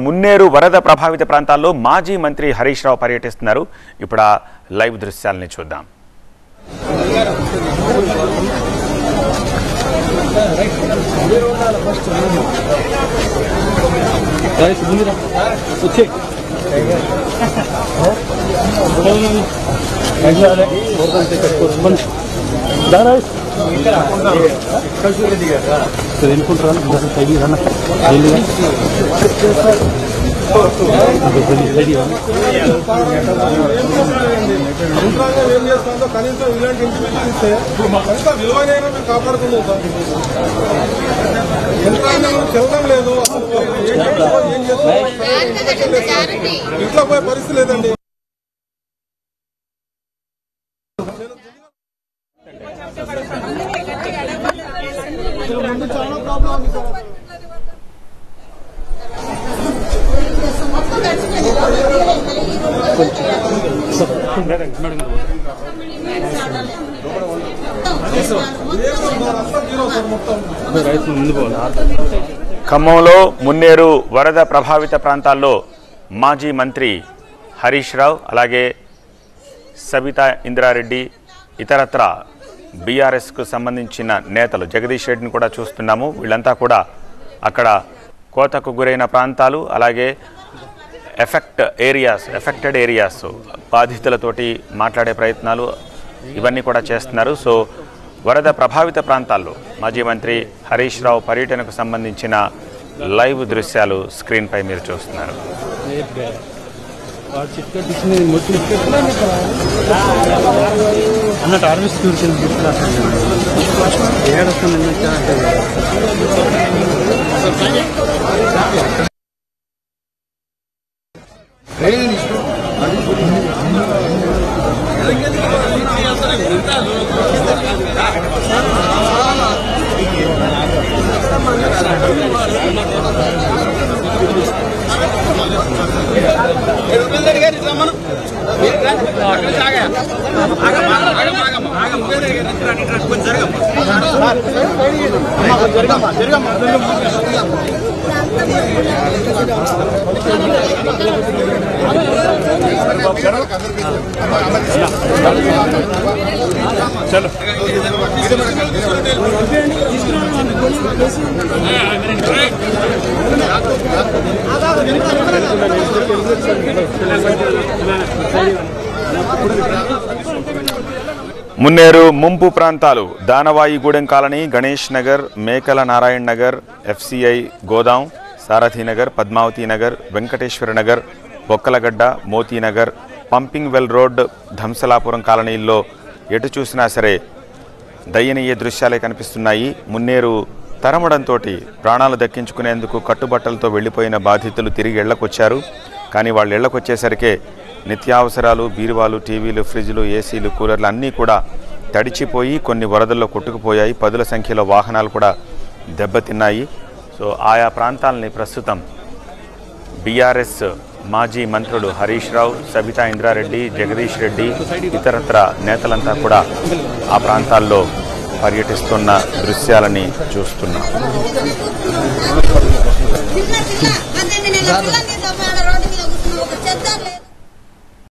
మున్నేరు వరద ప్రభావిత ప్రాంతాల్లో మాజీ మంత్రి హరీష్ రావు పర్యటిస్తున్నారు. ఇప్పుడు ఆ లైవ్ దృశ్యాలని చూద్దాం. ఇంట్లో పోయే పరిస్థితి లేదండి. చాలా ప్రాబ్లం ఉంది సార్. ఖమ్మంలో మున్నేరు వరద ప్రభావిత ప్రాంతాల్లో మాజీ మంత్రి హరీష్ రావు అలాగే సబితా ఇంద్రారెడ్డి ఇతరత్ర బీఆర్ఎస్కు సంబంధించిన నేతలు జగదీష్ రెడ్డిని కూడా చూస్తున్నాము. వీళ్ళంతా కూడా అక్కడ కోతకు గురైన ప్రాంతాలు అలాగే ఎఫెక్టెడ్ ఏరియాస్ బాధితులతోటి మాట్లాడే ప్రయత్నాలు ఇవన్నీ కూడా చేస్తున్నారు. సో వరద ప్రభావిత ప్రాంతాల్లో మాజీ మంత్రి హరీష్ రావు పర్యటనకు సంబంధించిన లైవ్ దృశ్యాలు స్క్రీన్ పై మీరు చూస్తున్నారు. మున్నేరు ముంపు ప్రాంతాలు Danavaigudem colony, Ganesh Nagar, Mekala Narayana Nagar, FCI godown, Sarathi Nagar, Padmavathi Nagar, Venkateswara Nagar, Bokkalagadda, Motinagar, pumping well road, Dhamsalapuram కాలనీల్లో ఎటు చూసినా సరే దయనీయ దృశ్యాలే కనిపిస్తున్నాయి. మున్నేరు తరమడంతో ప్రాణాలు దక్కించుకునేందుకు కట్టుబట్టలతో వెళ్లిపోయిన బాధితులు తిరిగి ఇళ్లకొచ్చారు. కానీ వాళ్ళు ఇళ్లకొచ్చేసరికే నిత్యావసరాలు, బీరువాలు, టీవీలు, ఫ్రిడ్జ్లు, ఏసీలు, కూలర్లు అన్నీ కూడా తడిచిపోయి కొన్ని వరదల్లో కొట్టుకుపోయాయి. పదుల సంఖ్యలో వాహనాలు కూడా దెబ్బతిన్నాయి. సో ఆయా ప్రాంతాలని ప్రస్తుతం బీఆర్ఎస్ మాజీ మంత్రులు హరీష్ రావు, సబితా ఇంద్రారెడ్డి, జగదీష్ రెడ్డి ఇతరత్ర నేతలంతా కూడా ఆ ప్రాంతాల్లో పర్యటిస్తున్న దృశ్యాలని చూస్తున్నాం.